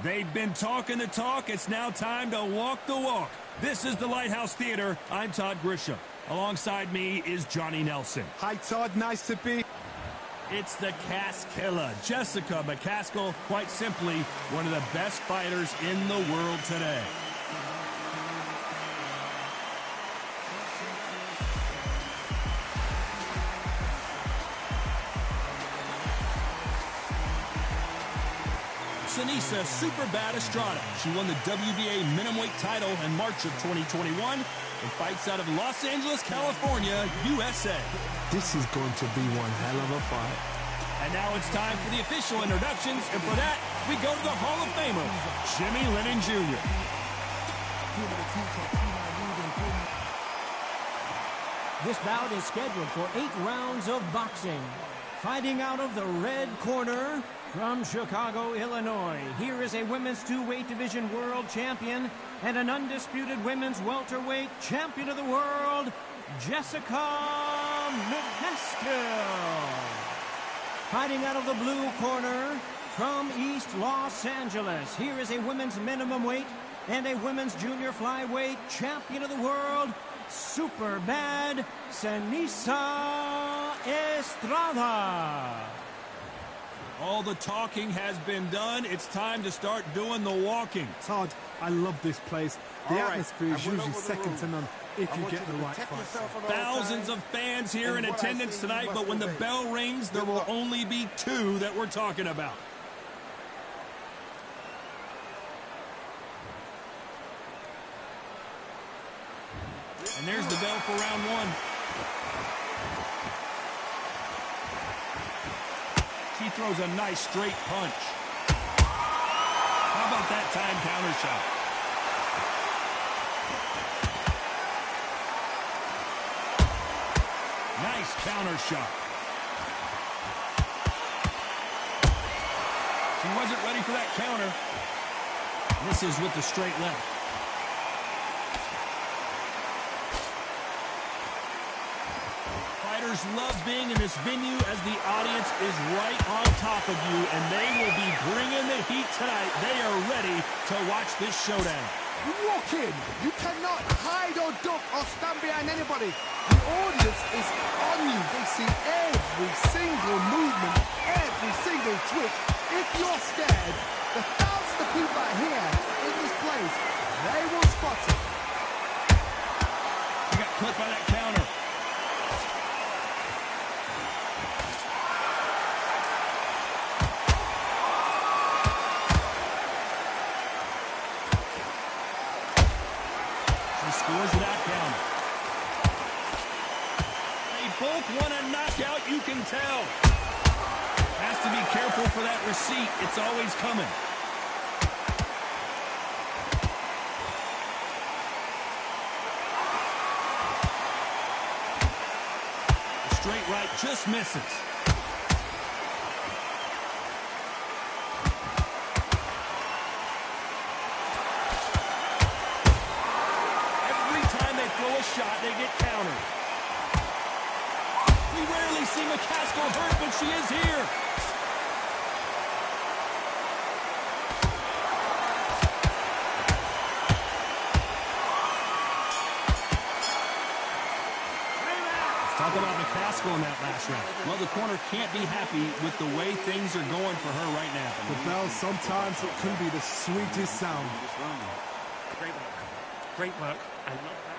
They've been talking the talk. It's now time to walk the walk. This is the Lighthouse Theater. I'm Todd Grisham. Alongside me is Johnny Nelson. Hi, Todd. Nice to be. It's the Cask Killer, Jessica McCaskill, quite simply one of the best fighters in the world today. Sanisa Super Bad Estrada. She won the WBA minimum-weight title in March of 2021 and fights out of Los Angeles, California, USA. This is going to be one hell of a fight. And now it's time for the official introductions, and for that, we go to the Hall of Famer, Jimmy Lennon Jr. This bout is scheduled for 8 rounds of boxing. Fighting out of the red corner, from Chicago, Illinois, here is a women's 2-weight division world champion and an undisputed women's welterweight champion of the world, Jessica McCaskill. Fighting out of the blue corner, from East Los Angeles, here is a women's minimum weight and a women's junior flyweight champion of the world, Super Bad Sanisa Estrada. All the talking has been done. It's time to start doing the walking. Todd, I love this place. The atmosphere is usually second to none if you get the right fight. Thousands of fans here in attendance tonight, but when the bell rings, there will only be 2 that we're talking about. And there's the bell for round 1. She throws a nice straight punch. How about that time counter shot? Nice counter shot. She wasn't ready for that counter. Misses with the straight left. Fighters love being in this venue as the audience is right on top of you, and they will be bringing the heat tonight. They are ready to watch this showdown. You walk in, you cannot hide or duck or stand behind anybody. The audience is on you. They see every single movement, every single twitch. If you're scared, the thousands of people that are here in this place, they will spot it. She got clipped by that counter. Scores without counter. They both want a knockout, you can tell. Has to be careful for that receipt. It's always coming. The straight right just misses. Shot, they get countered. We rarely see McCaskill hurt, but she is here. Let's talk about McCaskill in that last round. Well, the corner can't be happy with the way things are going for her right now. The bell, sometimes it can be the sweetest sound. Great work. Great work. I love that.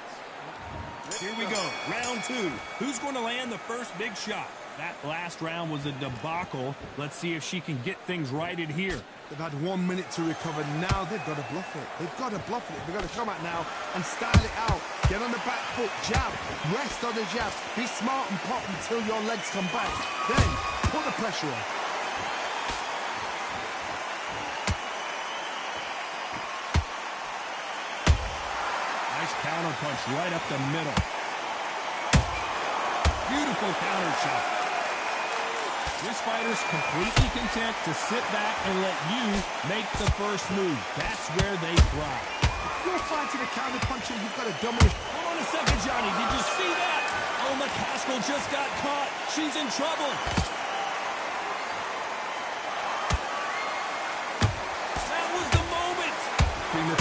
Here we go, round 2. Who's going to land the first big shot? That last round was a debacle. Let's see if she can get things righted here. They've had 1 minute to recover. Now they've got to bluff it. They've got to bluff it. They've got to come out now and style it out. Get on the back foot, jab, rest on the jab. Be smart and pop until your legs come back. Then put the pressure on. Counter punch right up the middle. Beautiful counter shot. This fighter's completely content to sit back and let you make the first move. That's where they thrive. If you're fighting a counter puncher, you've got to dominate. Hold on a second, Johnny. Did you see that? Oh, McCaskill just got caught. She's in trouble. That was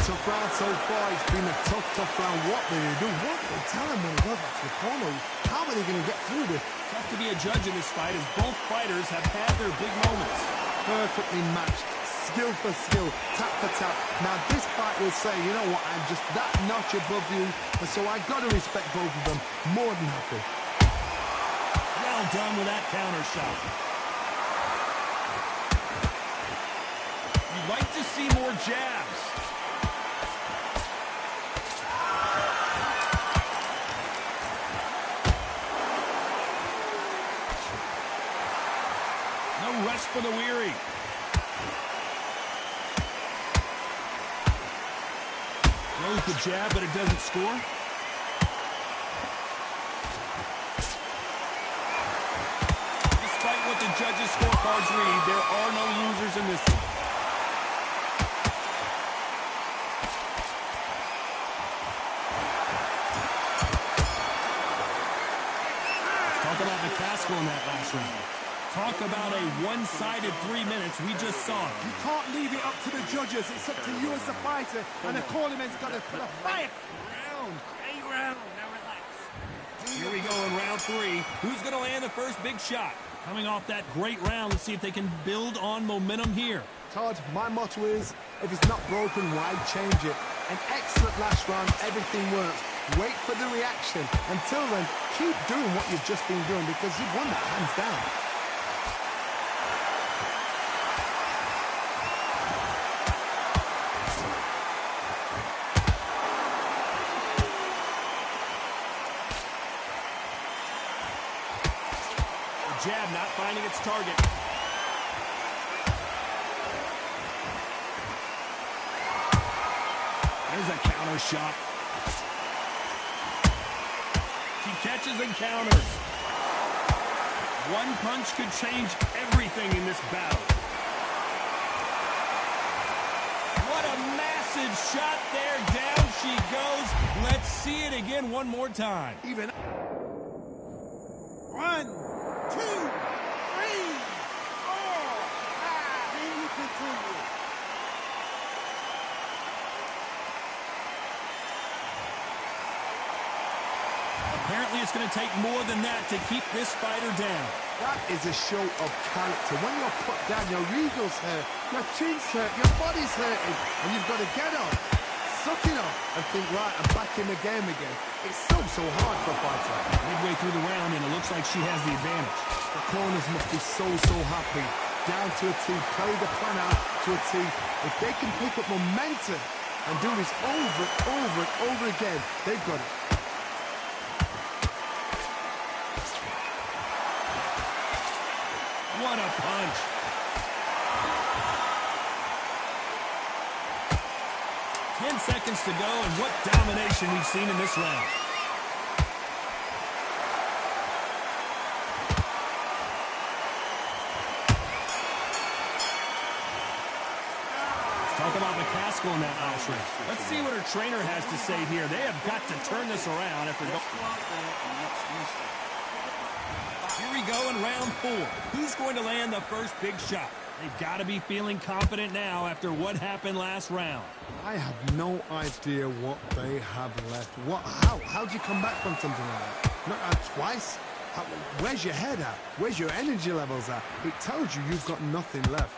tough round so far. It's been a tough round. What do they do? What do they tell him when he goes back to the corner? How are they going to get through this? Tough to be a judge in this fight as both fighters have had their big moments. Perfectly matched. Skill for skill, tap for tap. Now this fight will say, you know what, I'm just that notch above you, and so I got to respect both of them. More than happy. Well done with that counter shot. You'd like to see more jabs. No rest for the weary. Throws the jab, but it doesn't score. Despite what the judges' scorecards read, there are no losers in this one. Talk about McCaskill in that last round. Talk about a one-sided 3 minutes. We just saw it. You can't leave it up to the judges. It's up to you as the fighter, and the cornerman's got to put a fight. Great round. Now relax. Here we go in round 3. Who's going to land the first big shot? Coming off that great round, let's see if they can build on momentum here. Todd, my motto is, if it's not broken, why change it? An excellent last round. Everything works. Wait for the reaction. Until then, keep doing what you've just been doing because you've won that hands down. Jab not finding its target. There's a counter shot. She catches and counters. One punch could change everything in this battle. What a massive shot there. Down she goes. Let's see it again one more time. Even 1, 2, 3, 4, 5. Then you continue. Apparently it's going to take more than that to keep this fighter down. that is a show of character. When you're put down, your ego's hurt, your chin's hurt, your body's hurting, and you've got to get up, suck it up, and think, right, I'm back in the game again. It's so hard for a fighter. Midway through the round, and it looks like she has the advantage. The corners must be so happy. Down to a T, play the plan out to a T. If they can pick up momentum and do this over and over again, they've got it. What a punch. Ten seconds to go, and what domination we've seen in this round. Talk about McCaskill in that last round. Let's see what her trainer has to say here. They have got to turn this around after going. Here we go in round 4. Who's going to land the first big shot? They've got to be feeling confident now after what happened last round. I have no idea what they have left. How do you come back from something like that? Not twice? Where's your head at? Where's your energy levels at? It tells you you've got nothing left.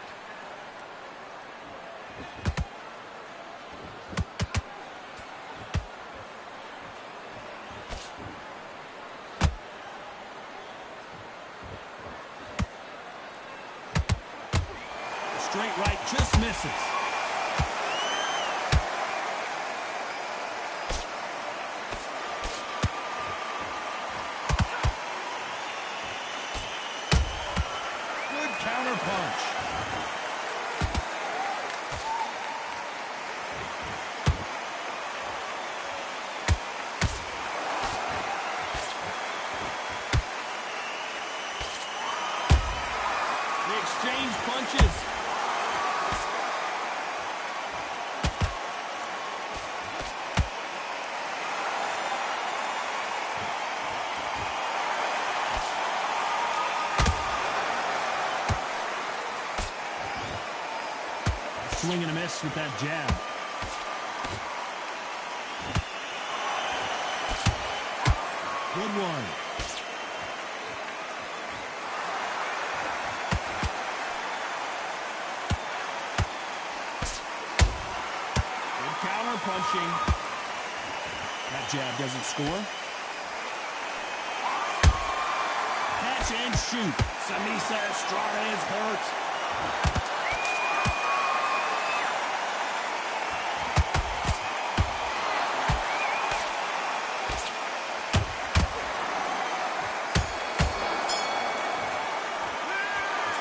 Straight right just misses. Good counter punch. They exchange punches. Swing and a miss with that jab. Good one. Good counter punching. That jab doesn't score. Catch and shoot. Samisa Estrada is hurt.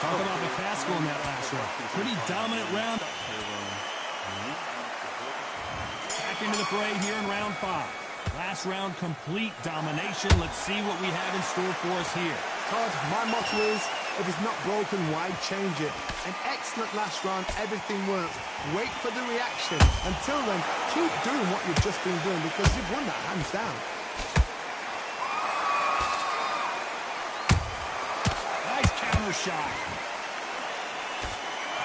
Talk about McCaskill in that last round. Pretty dominant round. Back into the fray here in round 5. Last round, complete domination. Let's see what we have in store for us here. Todd, my motto is, if it's not broken, why change it? An excellent last round, everything works. Wait for the reaction. Until then, keep doing what you've just been doing because you've won that hands down. Nice counter shot.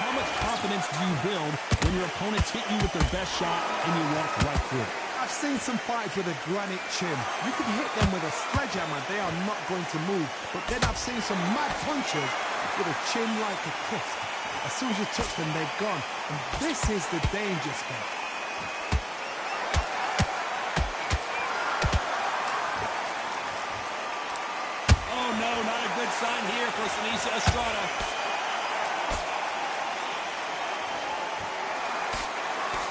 How much confidence do you build when your opponents hit you with their best shot and you walk right through it? I've seen some fights with a granite chin. You can hit them with a sledgehammer, they are not going to move. But then I've seen some mad punchers with a chin like a cusp. As soon as you touch them, they're gone. And this is the danger spot. Oh no, not a good sign here for Samisa Estrada.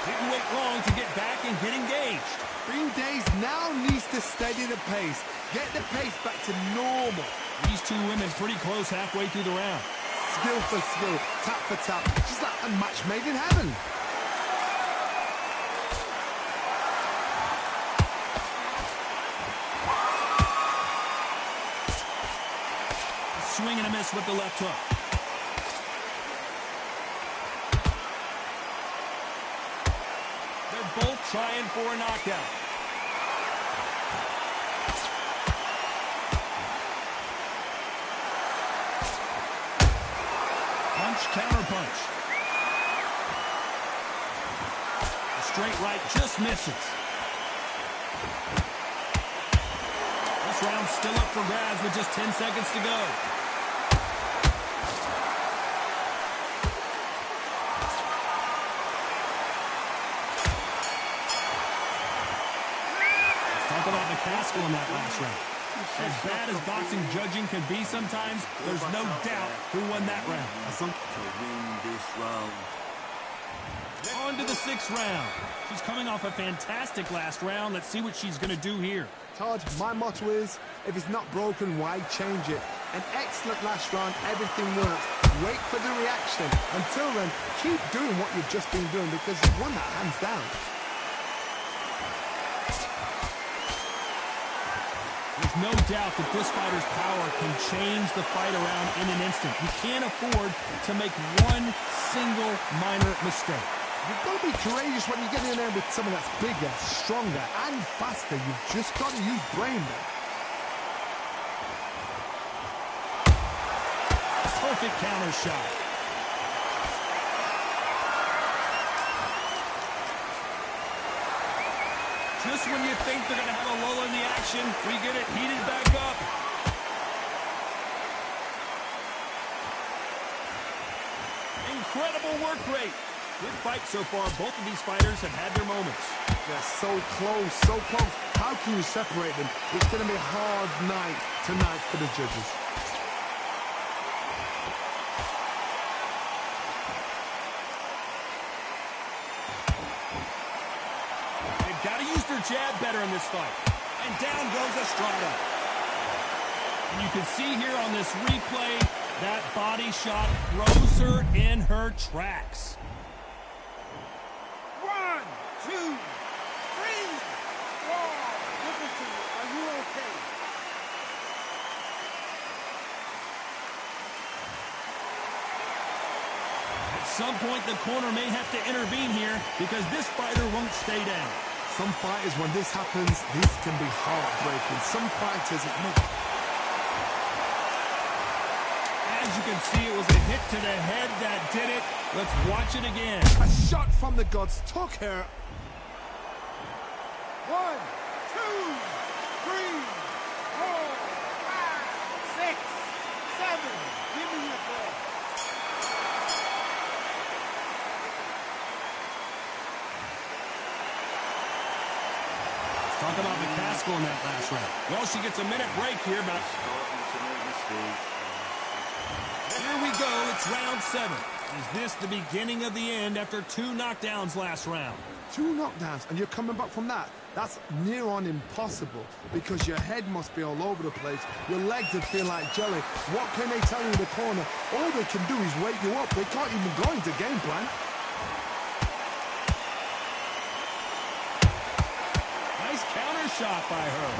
Didn't wait long to get back and get engaged. Green Days now needs to steady the pace. Get the pace back to normal. These two women pretty close halfway through the round. Skill for skill, tap for tap. She's like a match made in heaven. Swing and a miss with the left hook. They're both trying for a knockout. Punch, counter punch. The straight right just misses. This round's still up for grabs with just 10 seconds to go. Talk about McCaskill in that last round. As bad as boxing judging can be sometimes, there's no doubt who won that round. To win this round. On to the 6th round. She's coming off a fantastic last round. Let's see what she's going to do here. Todd, my motto is, if it's not broken, why change it? An excellent last round, everything works. Wait for the reaction. Until then, keep doing what you've just been doing because you've won that hands down. There's no doubt that this fighter's power can change the fight around in an instant. You can't afford to make one single minor mistake. You've got to be courageous when you get in there with someone that's bigger, stronger, and faster. You've just got to use brain there. Perfect counter shot. Just when you think they're going to have a lull in the action, we get it heated back up. Incredible work rate. Good fight so far. Both of these fighters have had their moments. They're so close, so close. How can you separate them? It's going to be a hard night tonight for the judges. They've got to use their jab better in this fight. And down goes Estrada. And you can see here on this replay, that body shot throws her in her tracks. 1, 2, 3, 4. Listen to me. Are you okay? At some point, the corner may have to intervene here because this fighter won't stay down. Some fighters, when this happens, this can be heartbreaking. Some fighters, As you can see, it was a hit to the head that did it. Let's watch it again. a shot from the gods took her. 1, 2, 3, 4. 7. Give me your ball. Talk about McCaskill in that last round. Well, she gets a minute break here, but Starting to make mistakes. here we go. It's round 7. Is this the beginning of the end after 2 knockdowns last round? 2 knockdowns, and you're coming back from that. That's near on impossible because your head must be all over the place. Your legs would feel like jelly. What can they tell you in the corner? All they can do is wake you up. They can't even go into game plan. Nice counter shot by her.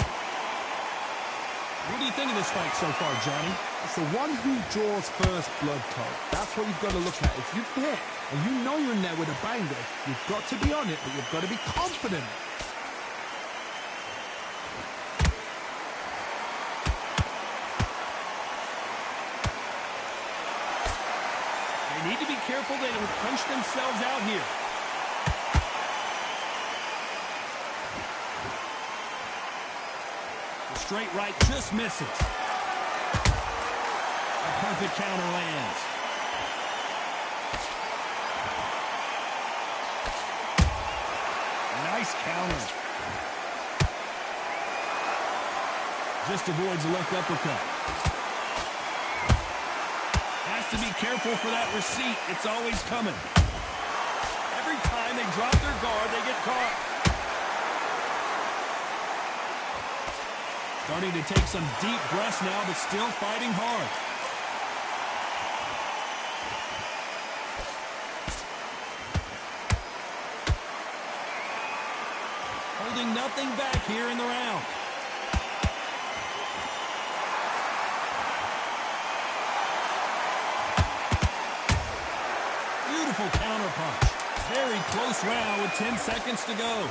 What do you think of this fight so far, Johnny? It's the one who draws first blood, Todd. That's what you've got to look at. If you hit and you know you're in there with a banger, you've got to be on it, but you've got to be confident. They need to be careful they don't punch themselves out here. The straight right just misses. A perfect counter lands. Nice counter. Just avoids a left uppercut. Has to be careful for that receipt. It's always coming. Every time they drop their guard, they get caught. Starting to take some deep breaths now, but still fighting hard. Holding nothing back here in the round. Beautiful counter punch. Very close round with 10 seconds to go.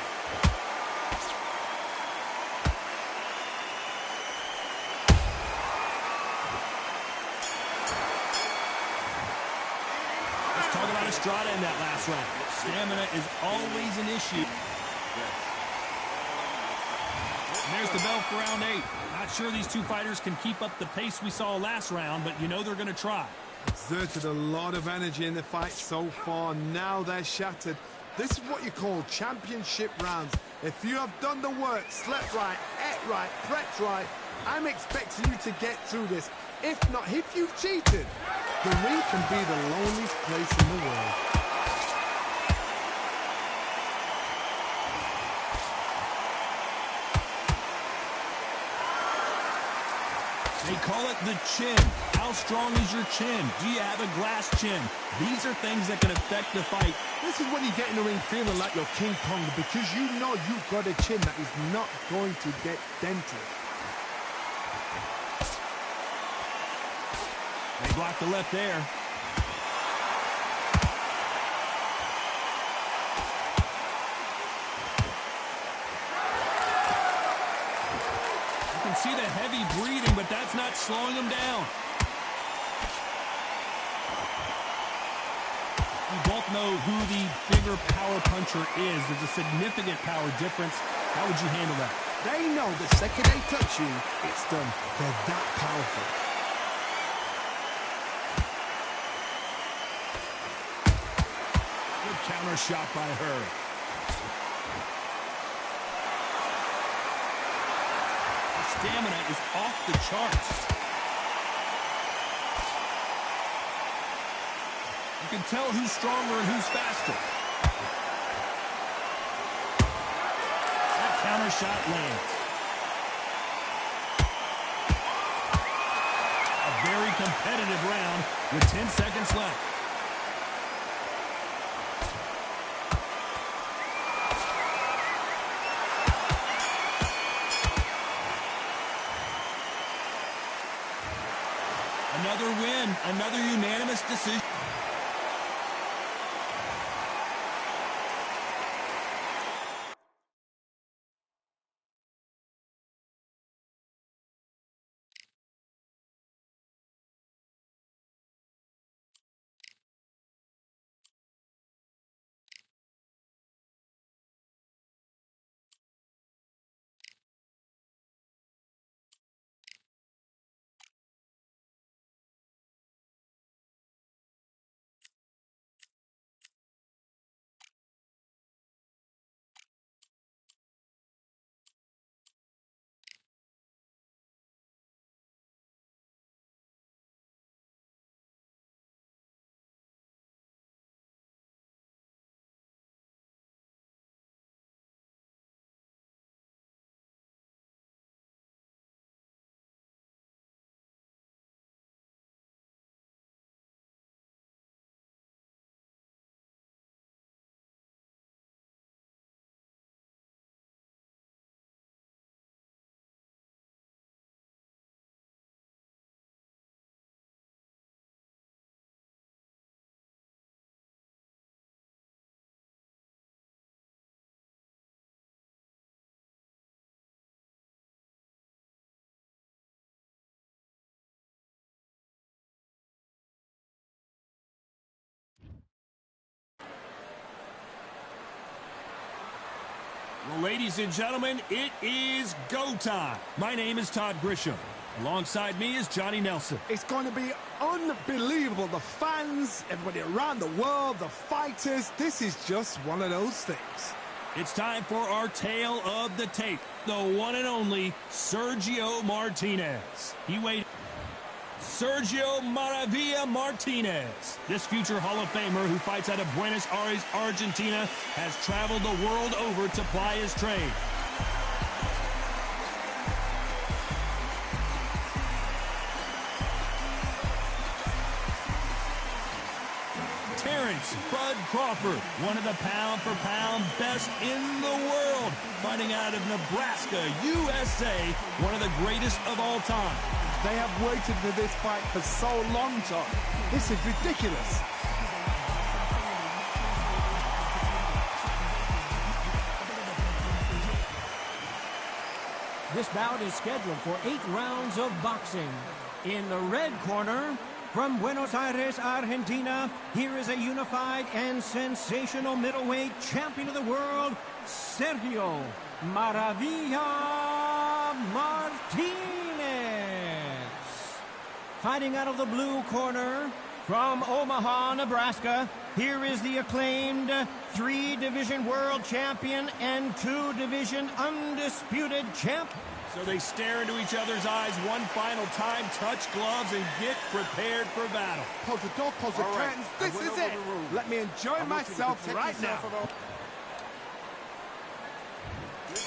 Let's talk about Estrada in that last round. Stamina is always an issue. And there's the bell for round 8. Not sure these two fighters can keep up the pace we saw last round, but you know they're going to try. Exerted a lot of energy in the fight so far. Now they're shattered. This is what you call championship rounds. If you have done the work, slept right, ate right, prepped right, I'm expecting you to get through this. If not, if you've cheated, the ring can be the loneliest place in the world. They call it the chin. How strong is your chin? Do you have a glass chin? These are things that can affect the fight. This is when you get in the ring feeling like you're King Kong because you know you've got a chin that is not going to get dented. They block the left there. You can see the heavy breathing, but that's not slowing them down. You both know who the bigger power puncher is. There's a significant power difference. How would you handle that? They know the second they touch you, it's done. They're that powerful. Good counter shot by her. Her stamina is off the charts. You can tell who's stronger and who's faster. That counter shot lands. A very competitive round with 10 seconds left. Another win, another unanimous decision. Well, ladies and gentlemen, it is go time. My name is Todd Grisham. Alongside me is Johnny Nelson. It's going to be unbelievable. The fans, everybody around the world, the fighters. This is just one of those things. It's time for our tale of the tape. The one and only Sergio Martinez. Sergio Maravilla Martinez. This future Hall of Famer who fights out of Buenos Aires, Argentina, has traveled the world over to ply his trade. Terrence Bud Crawford, one of the pound-for-pound best in the world, fighting out of Nebraska, USA, one of the greatest of all time. They have waited for this fight for so long, John. This is ridiculous. This bout is scheduled for 8 rounds of boxing. In the red corner, from Buenos Aires, Argentina, here is a unified and sensational middleweight champion of the world, Sergio Maravilla Martinez. Fighting out of the blue corner, from Omaha, Nebraska, here is the acclaimed 3-division world champion and 2-division undisputed champ. So they stare into each other's eyes one final time, touch gloves, and get prepared for battle. Close the door, close the curtains. This is it. Let me enjoy myself right now.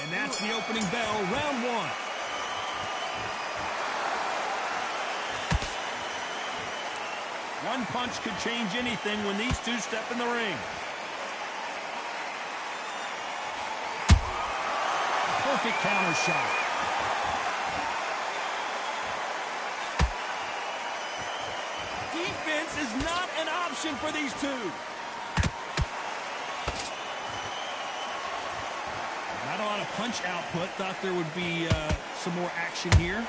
And that's the opening bell, round 1. One punch could change anything when these two step in the ring. Perfect counter shot. Defense is not an option for these two. Not a lot of punch output. Thought there would be some more action here.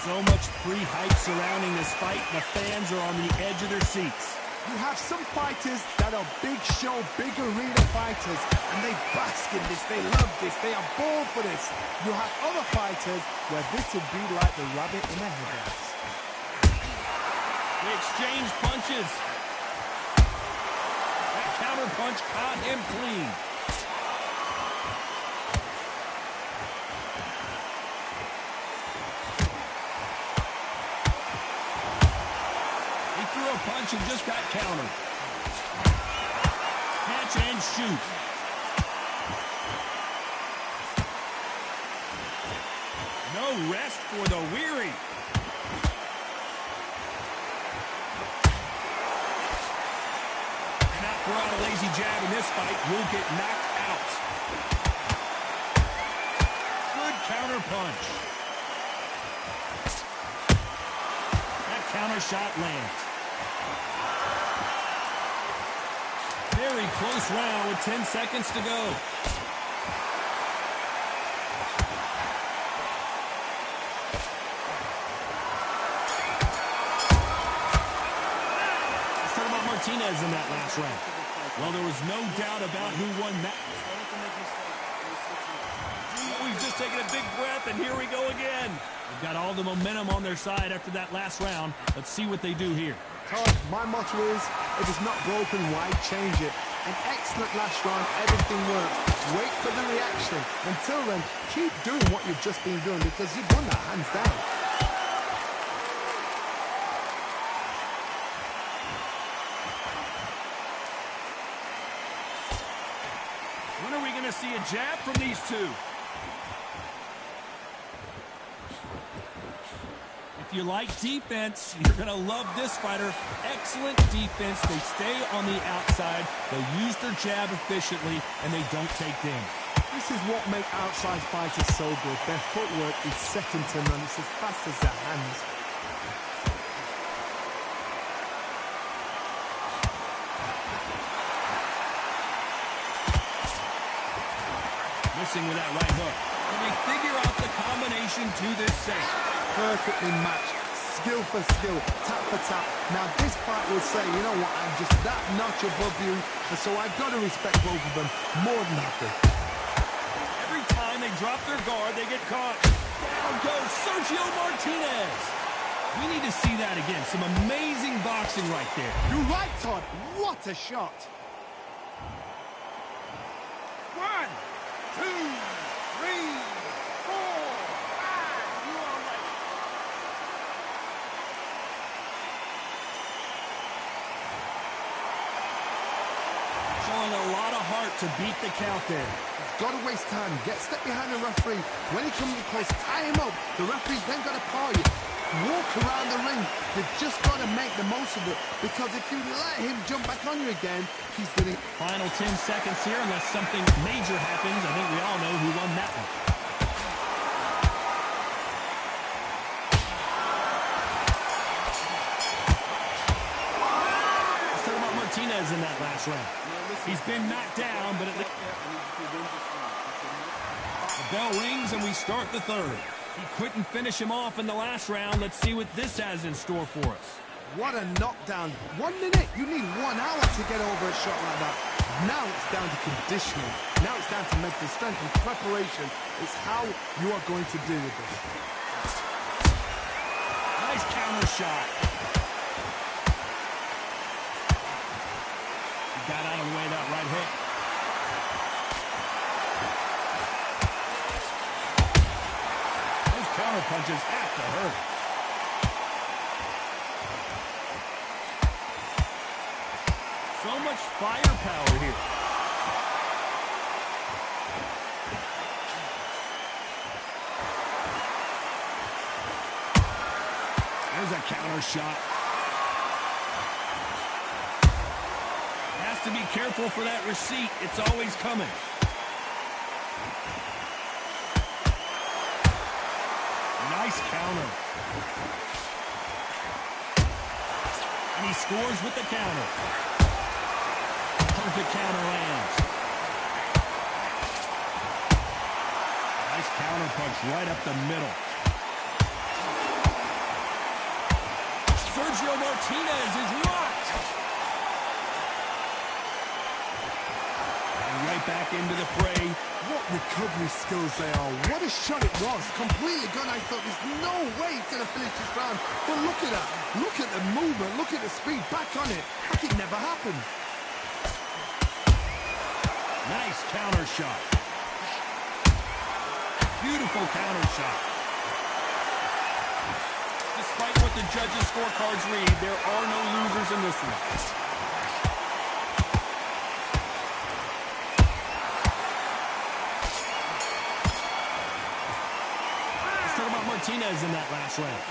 So much pre-hype surrounding this fight. The fans are on the edge of their seats. You have some fighters that are big show, big arena fighters, and they bask in this, they love this, they are born for this. You have other fighters where this would be like the rabbit in the headlights. They exchange punches. That counter punch caught him clean. Threw a punch and just got countered. Catch and shoot. No rest for the weary. Cannot throw out a lazy jab in this fight. Will get knocked out. Good counter punch. That counter shot lands. Very close round with 10 seconds to go. Let's talk about Martinez in that last round. Well, there was no doubt about who won that. We've just taken a big breath, and here we go again. They've got all the momentum on their side after that last round. Let's see what they do here. Todd, my motto is, if it's not broken, why change it? An excellent last round, everything works. Wait for the reaction. Until then, keep doing what you've just been doing because you've won that hands down. When are we going to see a jab from these two? If you like defense, you're going to love this fighter. Excellent defense. They stay on the outside. They use their jab efficiently, and they don't take damage. This is what makes outside fighters so good. Their footwork is second to none. It's as fast as their hands. Missing with that right hook. Can they figure out the combination to this set? Perfectly matched. skill for skill, tap for tap. Now this fight will say, you know what, I'm just that notch above you, and so I've got to respect both of them more than happy. Every time they drop their guard, they get caught. Down goes Sergio Martinez. We need to see that again. Some amazing boxing right there. You're right, Todd. What a shot. 1, 2, 3, 4, 5. You are ready. Showing a lot of heart to beat the count there. Got to waste time. Get step behind the referee. When he comes close, tie him up. The referee's then got to call you. Walk around the ring. You've just got to make the most of it, because if you let him jump back on you again, he's going to... Final 10 seconds here, unless something major happens. I think we all know who won that one. Let's talk about Martinez in that last round. He's been knocked down, but at least... The bell rings and we start the third. He couldn't finish him off in the last round. Let's see what this has in store for us. What a knockdown. 1 minute. You need 1 hour to get over a shot like that. Now it's down to conditioning. Now it's down to mental strength and preparation. It's how you are going to deal with this. Nice counter shot. He got out of the way of that right hook. Counter punches have to hurt. So much firepower here. There's a counter shot. Has to be careful for that receipt. It's always coming. Nice counter. And he scores with the counter. Perfect counter lands. Nice counter punch right up the middle. Sergio Martinez is rocked. And right back into the fray. What recovery skills they are. What a shot it was. Completely gone. I thought there's no way he's going to finish this round. But look at that. Look at the movement. Look at the speed. Back on it. Like it never happened. Nice counter shot. Beautiful counter shot. Despite what the judges' scorecards read, there are no losers in this one. Martinez in that last round.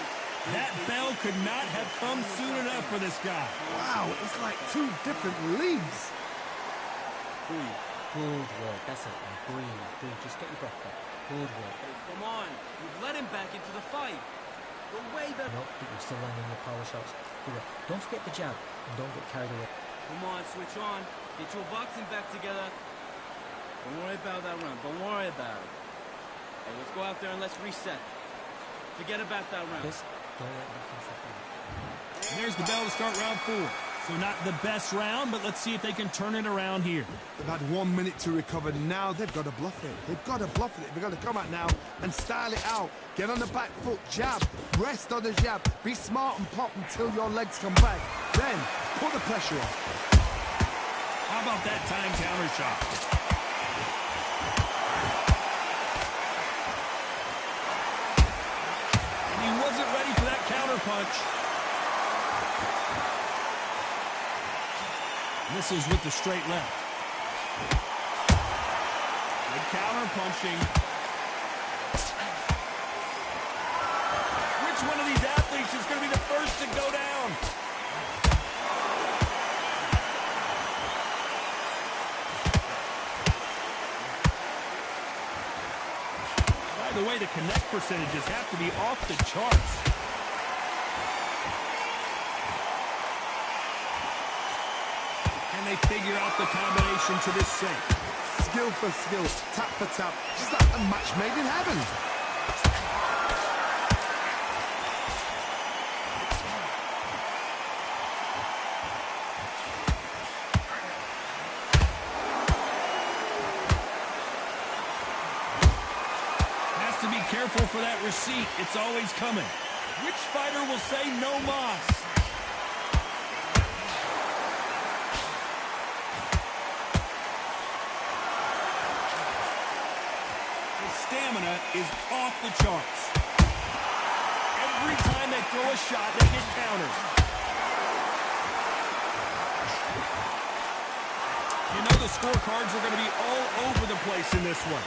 That bell could not have come soon enough for this guy. Wow, it's like 2 different leagues. Breathe. Good work. That's it, man. Breathe. Just get your breath back. Good work. Come on. You've let him back into the fight. Go way back. No, but you're still landing your power shots. Good work. Don't forget the jab and don't get carried away. Come on, switch on. Get your boxing back together. Don't worry about that round. Don't worry about it. Hey, let's go out there and let's reset. Forget about that round. Yes. Don't let that And there's the bell to start round 4. So not the best round, but let's see if they can turn it around here. They've had 1 minute to recover. Now they've got to bluff it. They've got to bluff it. They've got to come out now and style it out. Get on the back foot, jab, rest on the jab. Be smart and pop until your legs come back. Then put the pressure on. How about that time counter shot? He wasn't ready for that counter punch. Misses with the straight left. Good counter punching. Which one of these athletes is going to be the first to go down? By the way, the connect percentages have to be off the charts. Can they figure out the combination to this sink? Skill for skill, tap for tap, just like a match made in heaven. careful for that receipt. It's always coming. Which fighter will say no mas? His stamina is off the charts. Every time they throw a shot, they get countered. You know the scorecards are going to be all over the place in this one.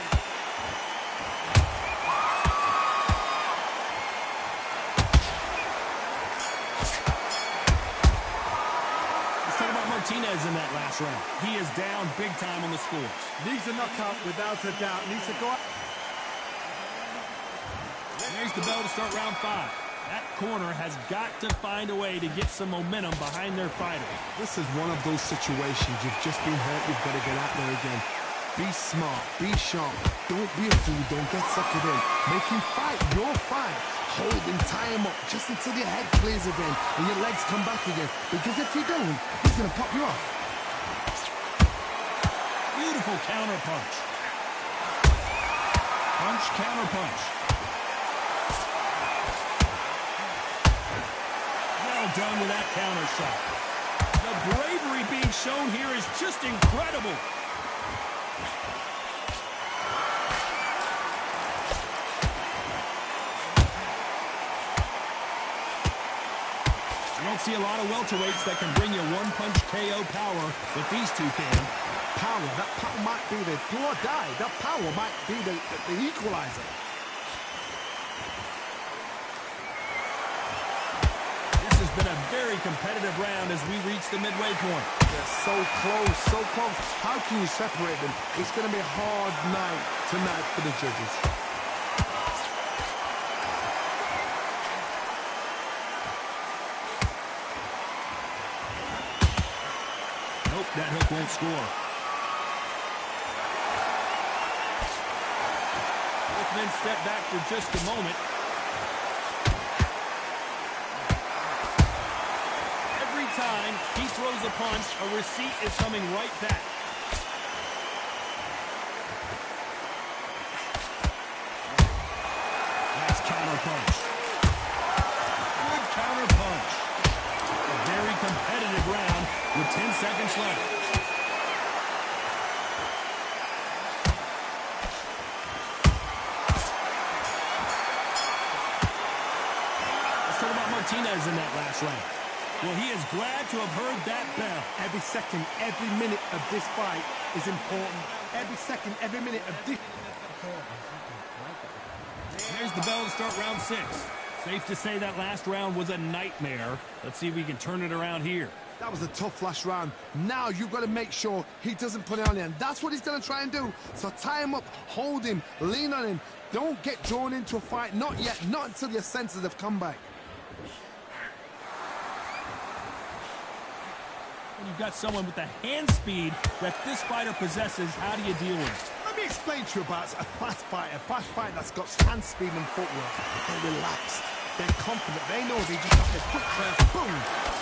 Let's talk about Martinez in that last round. He is down big time on the scores. Needs a knockout without a doubt. Needs to go up. There's the bell to start round 5. That corner has got to find a way to get some momentum behind their fighter. This is one of those situations. You've just been hurt. You've got to get out there again. Be smart. Be sharp. Don't be a fool. Don't get suckered in. Make him fight your fight. Hold him, tie him up just until your head clears again and your legs come back again. Because if you don't, he's going to pop you off. Beautiful counter punch. Punch, counter punch. Well done with that counter shot. The bravery being shown here is just incredible. You don't see a lot of welterweights that can bring you one-punch KO power, but these two can. Power, that power might be the do or die. That power might be the equalizer. This has been a very competitive round as we reach the midway point. They're so close, so close. How can you separate them? It's going to be a hard night tonight for the judges. Nope, that hook won't score. Both men step back for just a moment. Every time he throws a punch, a receipt is coming right back. Nice counter punch. Good counter punch. A very competitive round with 10 seconds left. Let's talk about Martinez in that last round. Well, he is glad to have heard that bell. Every second, every minute of this fight is important. Every second, every minute of this... There's the bell to start round 6. Safe to say that last round was a nightmare. Let's see if we can turn it around here. That was a tough last round. Now you've got to make sure he doesn't put it on you. And that's what he's going to try and do. So tie him up, hold him, lean on him. Don't get drawn into a fight. Not yet. Not until your senses have come back. When you've got someone with the hand speed that this fighter possesses, how do you deal with it? Let me explain to you about a fast fighter that's got hand speed and footwork. They're relaxed. They're confident. They know they just have to quick press, boom.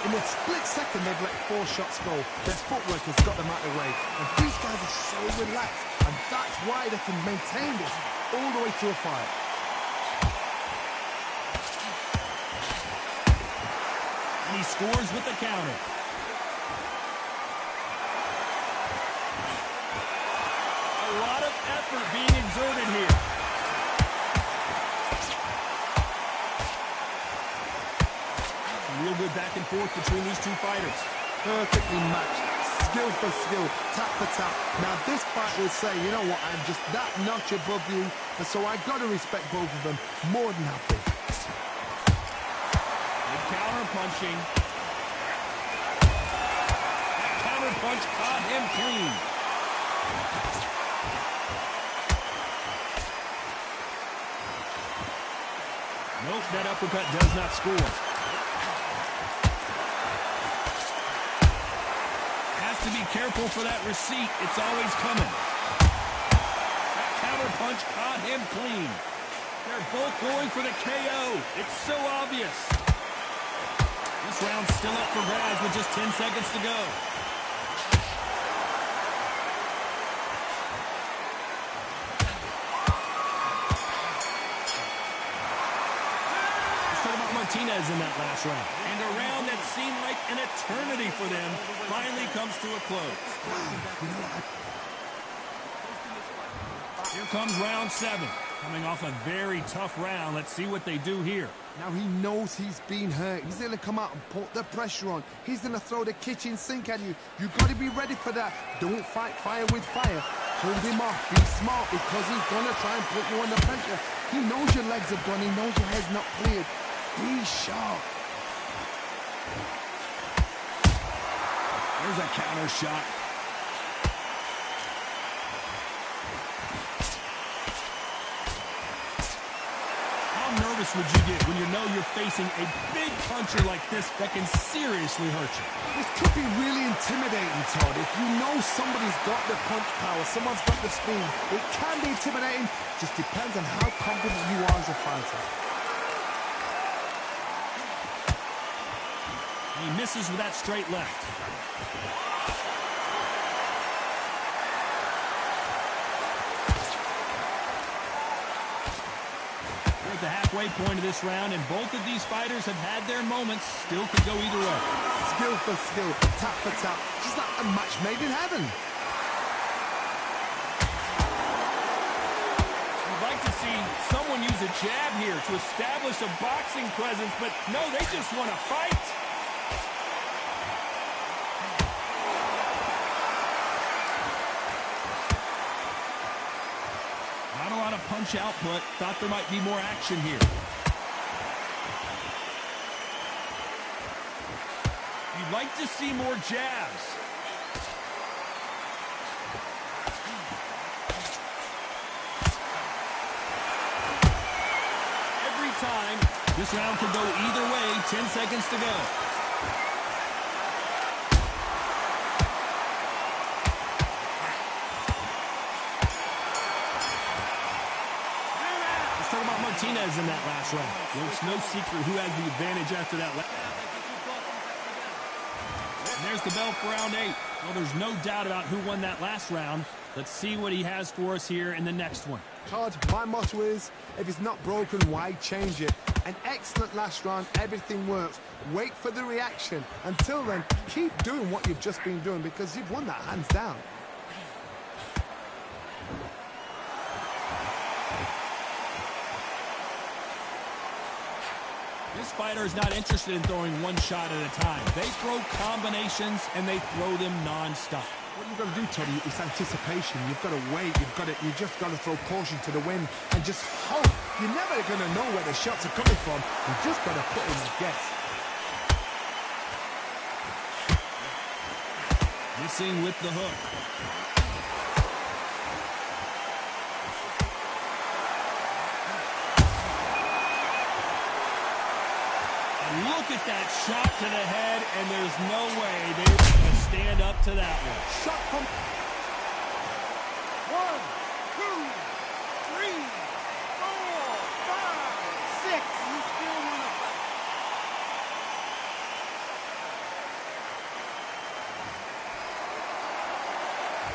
In a split second, they've let 4 shots go. Their footwork has got them out of the way. And these guys are so relaxed. And that's why they can maintain this all the way through a fight. And he scores with the counter. A lot of effort being exerted here. Real good back and forth between these two fighters. Perfectly matched. Skill for skill. Tap for tap. Now this fight will say, you know what, I'm just that notch above you. And so I got to respect both of them more than happy. Good counter punching. That counter punch caught him clean. Nope, that uppercut does not score. Has to be careful for that receipt. It's always coming. That counter punch caught him clean. They're both going for the KO. It's so obvious. This round's still up for grabs with just 10 seconds to go. Martinez in that last round. And a round that seemed like an eternity for them finally comes to a close. Here comes round 7. Coming off a very tough round. Let's see what they do here. Now he knows he's been hurt. He's going to come out and put the pressure on. He's going to throw the kitchen sink at you. You've got to be ready for that. Don't fight fire with fire. Hold him off. Be smart because he's going to try and put you under pressure. He knows your legs are gone. He knows your head's not cleared. Be sharp. There's a counter shot. How nervous would you get when you know you're facing a big puncher like this that can seriously hurt you? This could be really intimidating, Todd. If you know somebody's got the punch power, someone's got the speed, it can be intimidating. Just depends on how confident you are as a fighter. He misses with that straight left. We're at the halfway point of this round, and both of these fighters have had their moments. Still could go either way. Skill for skill, tap for tap, just like a match made in heaven. You'd like to see someone use a jab here to establish a boxing presence, but no, they just want to fight. Not a lot of punch output. Thought there might be more action here. You'd like to see more jabs. Every time, this round could go either way. 10 seconds to go. Let's talk about Martinez in that last round. Well, it's no secret who has the advantage after that. And there's the bell for round 8. Well, there's no doubt about who won that last round. Let's see what he has for us here in the next one. Todd, my motto is, if it's not broken, why change it? An excellent last round, everything works. Wait for the reaction. Until then, keep doing what you've just been doing because you've won that hands down. This fighter is not interested in throwing one shot at a time. They throw combinations, and they throw them non-stop. What you've got to do, Teddy, is anticipation. You've got to wait. You just got to throw caution to the wind and just hope. You're never going to know where the shots are coming from. You just got to put in a guess. Missing with the hook. Look at that shot to the head, and there's no way they were going to stand up to that one. Shot from... 1, 2, 3, 4, 5, 6. You still want to fight.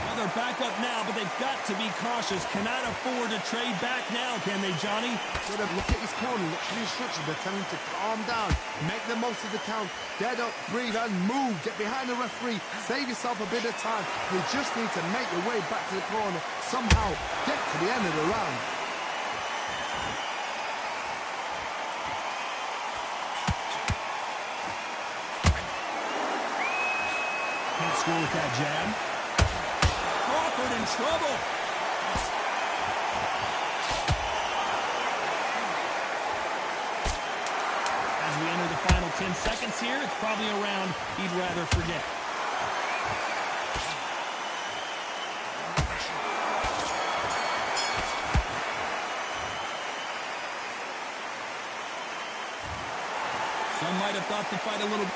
Well, they're back up now, but they've got to be cautious. Cannot afford to trade back now, can they, Johnny? Got to look at his corner, look at the instructions. They're telling him to calm down, make the most of the count, get up, breathe, and move. Get behind the referee, save yourself a bit of time. You just need to make your way back to the corner, somehow get to the end of the round. Can't score with that jab. Crawford in trouble. As we enter the final 10 seconds here, it's probably a round he'd rather forget. Some might have thought the fight a little...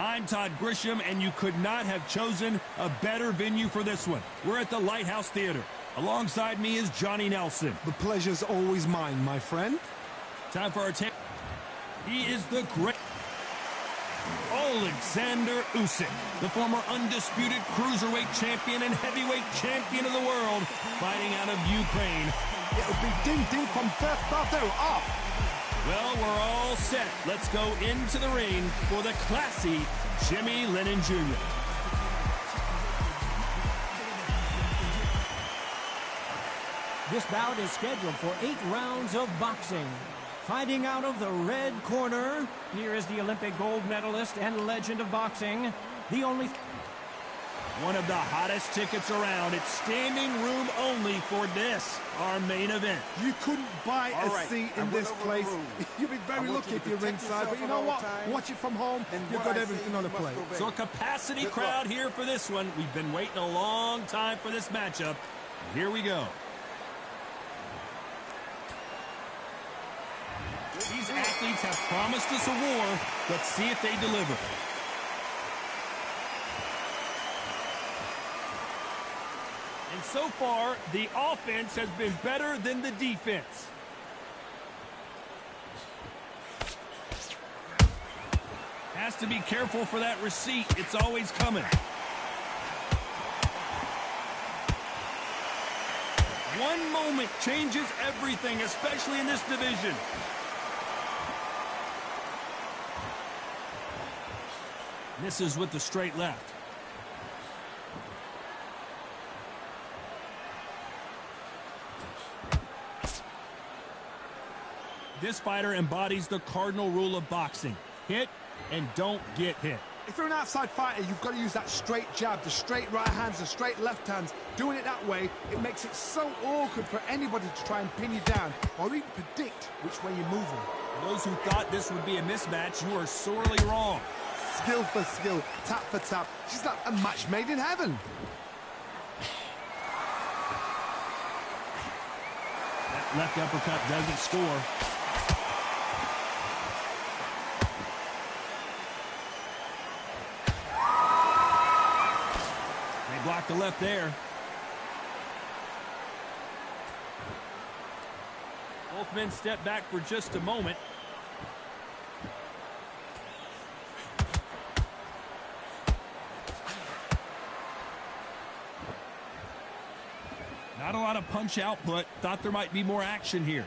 I'm Todd Grisham, and you could not have chosen a better venue for this one. We're at the Lighthouse Theater. Alongside me is Johnny Nelson. The pleasure's always mine, my friend. Time for our tip. He is the great Alexander Usyk, the former undisputed cruiserweight champion and heavyweight champion of the world, fighting out of Ukraine. It'll be ding-ding from first battle off. Well, we're all set. Let's go into the ring for the classy Jimmy Lennon Jr. This bout is scheduled for 8 rounds of boxing. Fighting out of the red corner, here is the Olympic gold medalist and legend of boxing, the only... One of the hottest tickets around. It's standing room only for this, our main event. You couldn't buy a seat in this place. You'd be very lucky if you're ringside, but you know what? Watch it from home, you've got everything on the plate. So a capacity crowd here for this one. We've been waiting a long time for this matchup. Here we go. These athletes have promised us a war. Let's see if they deliver. And so far, the offense has been better than the defense. Has to be careful for that receipt. It's always coming. One moment changes everything, especially in this division. Misses with the straight left. This fighter embodies the cardinal rule of boxing. Hit and don't get hit. If you're an outside fighter, you've got to use that straight jab, the straight right hands, the straight left hands. Doing it that way, it makes it so awkward for anybody to try and pin you down or even predict which way you're moving. Those who thought this would be a mismatch, you are sorely wrong. Skill for skill, tap for tap. She's like a match made in heaven. That left uppercut doesn't score. They blocked the left there. Both men step back for just a moment. Not a lot of punch output. Thought there might be more action here.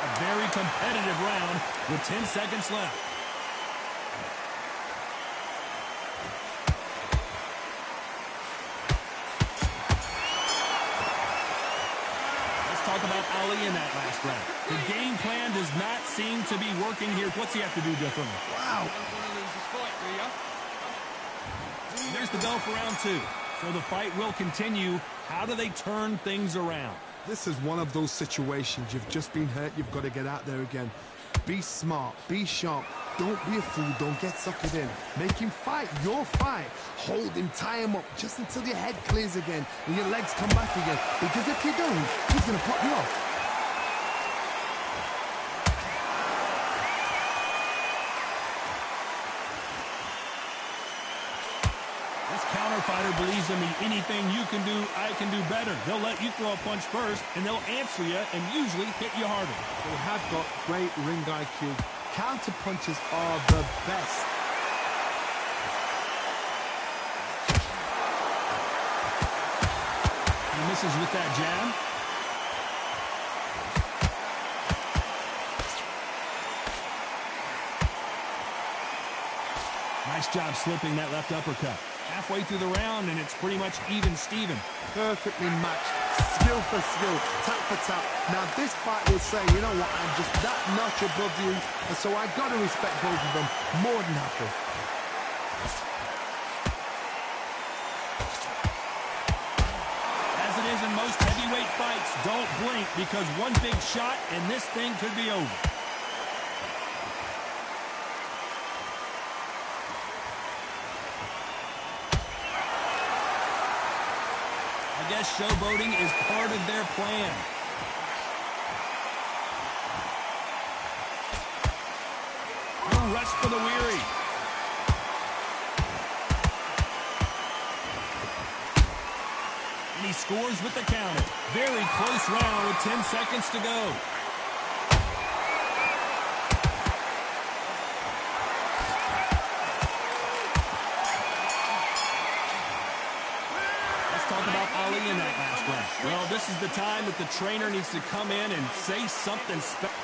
A very competitive round with 10 seconds left. Let's talk about Ali in that last round. The game plan does not seem to be working here. What's he have to do differently? Wow. There's the bell for round 2. So the fight will continue. How do they turn things around? This is one of those situations. You've just been hurt. You've got to get out there again. Be smart. Be sharp. Don't be a fool. Don't get suckered in. Make him fight your fight. Hold him. Tie him up just until your head clears again and your legs come back again. Because if you don't, he's going to pop you off. Fighter believes in the anything you can do, I can do better. They'll let you throw a punch first, and they'll answer you and usually hit you harder. They have got great ring IQ. Counter punches are the best. He misses with that jab. Nice job slipping that left uppercut. Halfway through the round, and it's pretty much even Steven. Perfectly matched. Skill for skill. Tap for tap. Now, this fight will say, you know what, I'm just that notch above you, and so I got to respect both of them. More than happy. As it is in most heavyweight fights, don't blink, because one big shot, and this thing could be over. I guess showboating is part of their plan. for the weary. And he scores with the counter. Very close round with 10 seconds to go. Let's talk about Ali in that last round. Well, this is the time that the trainer needs to come in and say something special.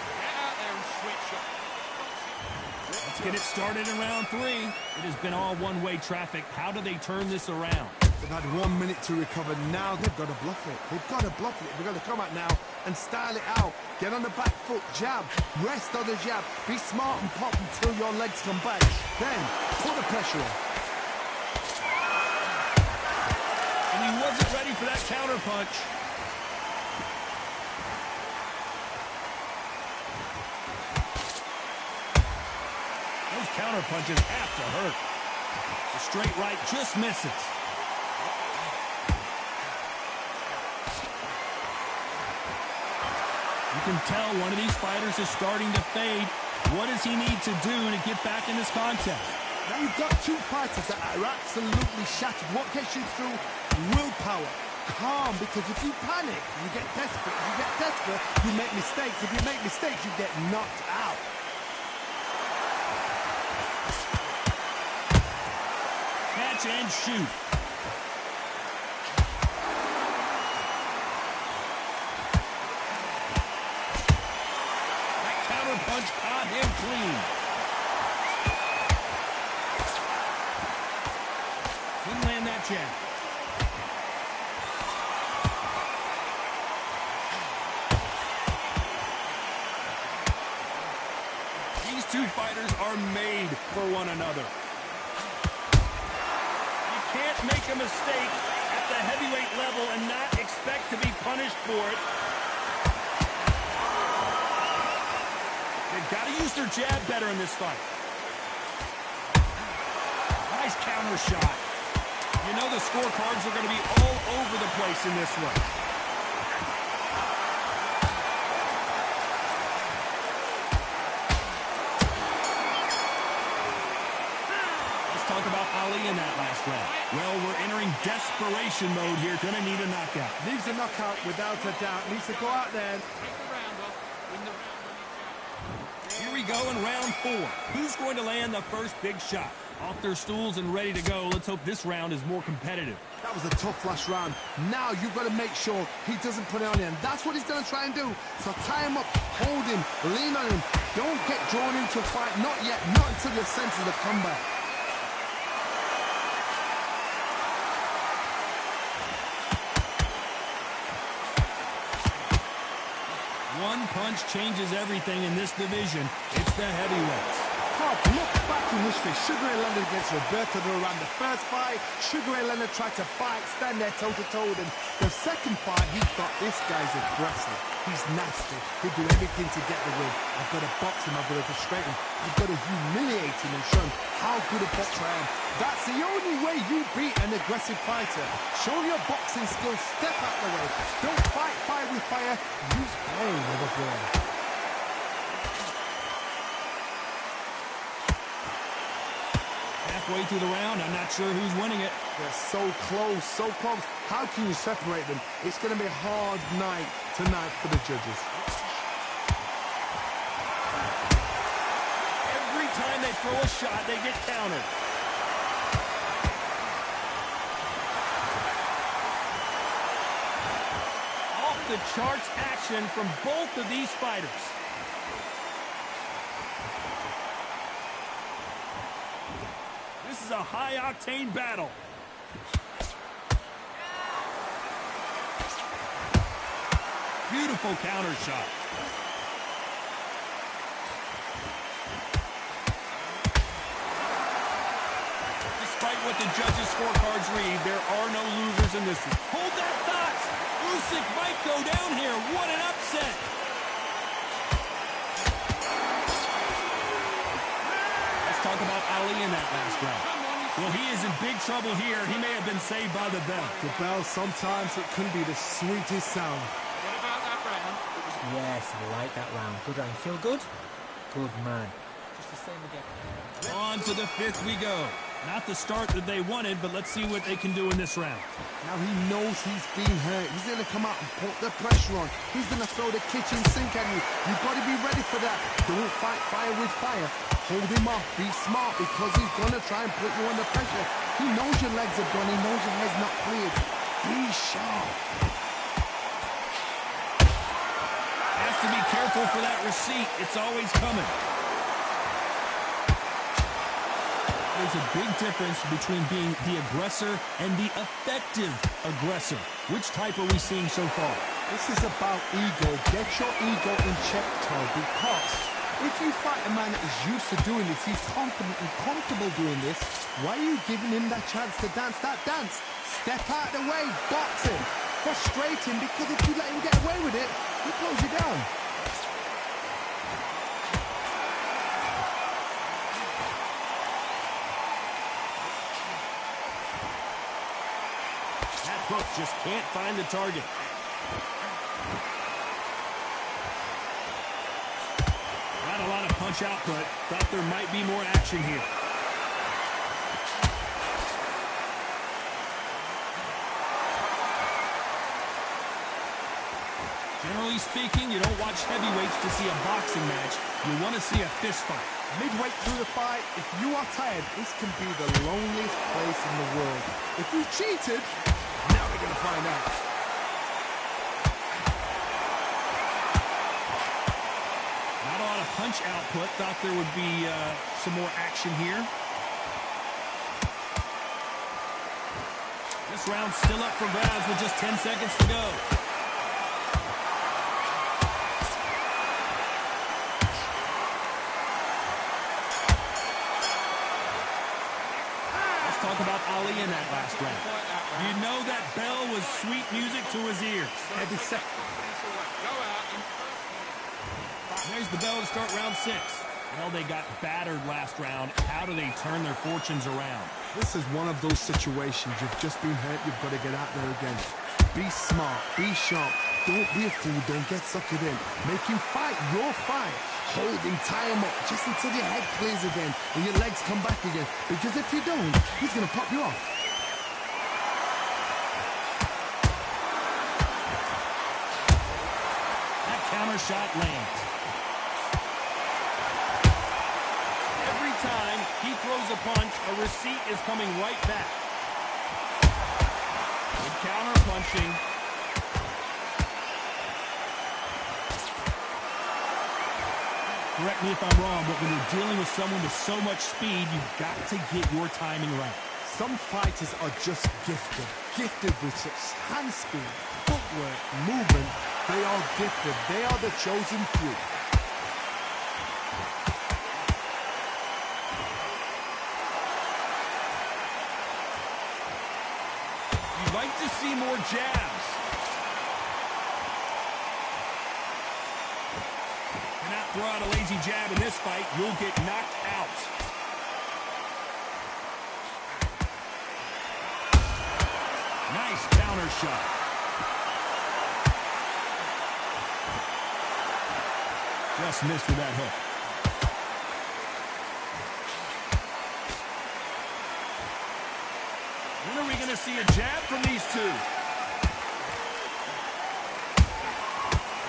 Let's get it started in round 3. It has been all one-way traffic. How do they turn this around? They've had 1 minute to recover. Now they've got to bluff it. They've got to bluff it. They've got to come out now and style it out. Get on the back foot, jab, rest on the jab. Be smart and pop until your legs come back. Then put the pressure on. And he wasn't ready for that counter punch. Those counter punches have to hurt. The straight right just misses. You can tell one of these fighters is starting to fade. What does he need to do to get back in this contest? Now you've got two fighters that are absolutely shattered. What gets you through? Willpower. Calm, because if you panic, you get desperate. If you get desperate, you make mistakes. If you make mistakes, you get knocked out. Catch and shoot. That counter punch caught him clean. Couldn't land that jab. These two fighters are made for one another. You can't make a mistake at the heavyweight level and not expect to be punished for it. They've got to use their jab better in this fight. Nice counter shot. You know the scorecards are going to be all over the place in this one. Talk about Ali in that last round. Well, we're entering desperation mode here. Gonna need a knockout. Needs a knockout without a doubt. Needs to go out there. Here we go in round 4. Who's going to land the first big shot? Off their stools and ready to go. Let's hope this round is more competitive. That was a tough last round. Now you've got to make sure he doesn't put it on him. That's what he's going to try and do. So tie him up, hold him, lean on him. Don't get drawn into a fight. Not yet. Not until your senses have come back. One punch changes everything in this division. It's the heavyweights. Look back in history. Sugar Ray Leonard against Roberto Duran. The first fight, Sugar Ray Leonard tried to fight, stand there toe-to-toe. And the second fight, he thought, this guy's aggressive. He's nasty. He'll do everything to get the win. I've got to box him. I've got to frustrate him. I've got to humiliate him and show him how good a boxer I am. That's the only way you beat an aggressive fighter. Show your boxing skills. Step out the way. Don't fight fire with fire. Use brain with a brain. Halfway through the round, I'm not sure who's winning it. They're so close, so close. How can you separate them? It's going to be a hard night tonight for the judges. Every time they throw a shot, they get countered. Off the charts action from both of these fighters. This is a high-octane battle. Beautiful counter shot. Despite what the judges' scorecards read, there are no losers in this one. Hold that thought! Usyk might go down here. What an upset! Let's talk about Ali in that last round. Well, he is in big trouble here. He may have been saved by the bell. The bell, sometimes it can be the sweetest sound. What about that round? Yes, I like that round. Good round. Feel good? Good man. Just a same again. On to the fifth we go. Not the start that they wanted, but let's see what they can do in this round. Now he knows he's being hurt. He's going to come out and put the pressure on. He's going to throw the kitchen sink at you. You've got to be ready for that. Don't fight fire with fire. Hold him off. Be smart because he's going to try and put you under pressure. He knows your legs are gone. He knows your head's not cleared. Be sharp. Has to be careful for that receipt. It's always coming. There's a big difference between being the aggressor and the effective aggressor. Which type are we seeing so far? This is about ego. Get your ego in check, Todd, because if you fight a man that is used to doing this, he's confident and comfortable doing this, why are you giving him that chance to dance that dance? Step out of the way, box him, frustrate him, because if you let him get away with it, he blows you down. Hook just can't find the target. Not a lot of punch output. Thought there might be more action here. Generally speaking, you don't watch heavyweights to see a boxing match. You want to see a fist fight. Midway through the fight, if you are tired, this can be the loneliest place in the world. If you cheated, now we're going to find out. Not a lot of punch output. Thought there would be some more action here. This round's still up for grabs with just 10 seconds to go. Talk about Ali in that last round. You know that bell was sweet music to his ears. Every second. There's the bell to start round 6. Well, they got battered last round. How do they turn their fortunes around? This is one of those situations. You've just been hurt. You've got to get out there again. Be smart. Be sharp. Don't be a fool. Don't get suckered in. Make him fight your fight. Hold him, tie him up, just until your head clears again and your legs come back again. Because if you don't, he's going to pop you off. That counter shot lands. Every time he throws a punch, a receipt is coming right back. Good counter punching. Correct me if I'm wrong, but when you're dealing with someone with so much speed, you've got to get your timing right. Some fighters are just gifted. Gifted with such hand speed, footwork, movement. They are gifted. They are the chosen few. You'd like to see more jabs. Throw out a lazy jab in this fight, you'll get knocked out. Nice counter shot. Just missed with that hook. When are we going to see a jab from these two?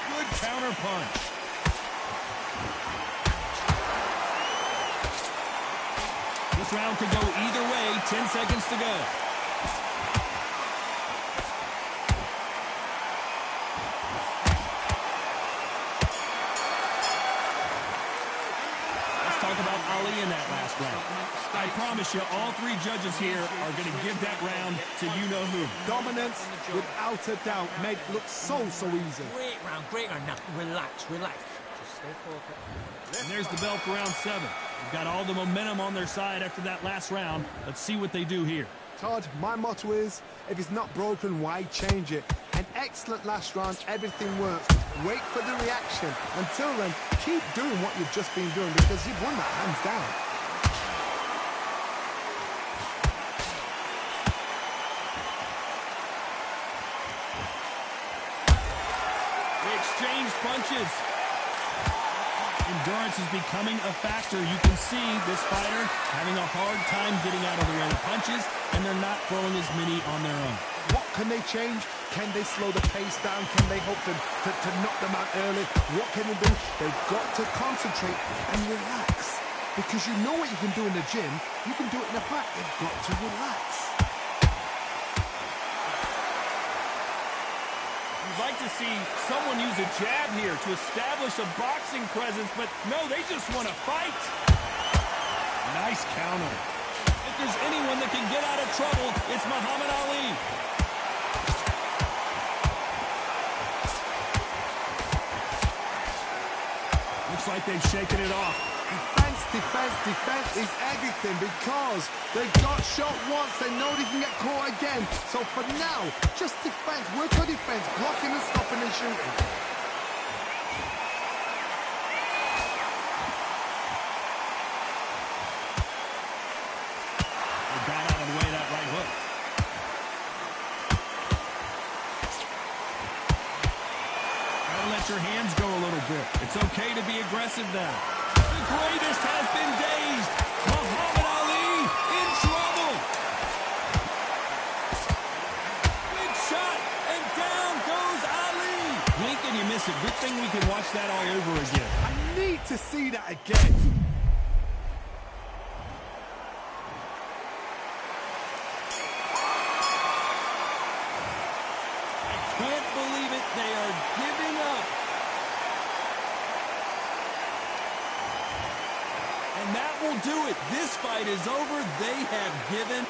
Good counter punch. This round could go either way. 10 seconds to go. Let's talk about Ali in that last round. I promise you, all three judges here are going to give that round to you-know-who. Dominance, without a doubt, made it look so easy. Great round, great round. Now, relax. Just stay focused. And there's the bell for round 7. They've got all the momentum on their side after that last round. Let's see what they do here. Todd, my motto is, if it's not broken, why change it? An excellent last round, everything works. Wait for the reaction. Until then, keep doing what you've just been doing because you've won that hands down. They exchanged punches. Endurance is becoming a factor. You can see this fighter having a hard time getting out of the way of punches, and they're not throwing as many on their own. What can they change? Can they slow the pace down? Can they hope to knock them out early? What can they do? They've got to concentrate and relax. Because you know what you can do in the gym, you can do it in the fight. They've got to relax. You'd like to see someone use a jab here to establish a boxing presence, but no, they just want to fight. Nice counter. If there's anyone that can get out of trouble, it's Muhammad Ali. Looks like they've shaken it off. Defense, defense, defense is everything because they got shot once. They know they can get caught again. So for now, just defense. Work on defense. Blocking and stopping and shooting. They got out of the way of that right hook. Gotta let your hands go a little bit. It's okay to be aggressive now. The greatest has been dazed. Muhammad Ali in trouble. Big shot, and down goes Ali. Blink and you miss it. Good thing we can watch that all over again. I need to see that again. Can't believe it. They are giving up. And that will do it. This fight is over. They have given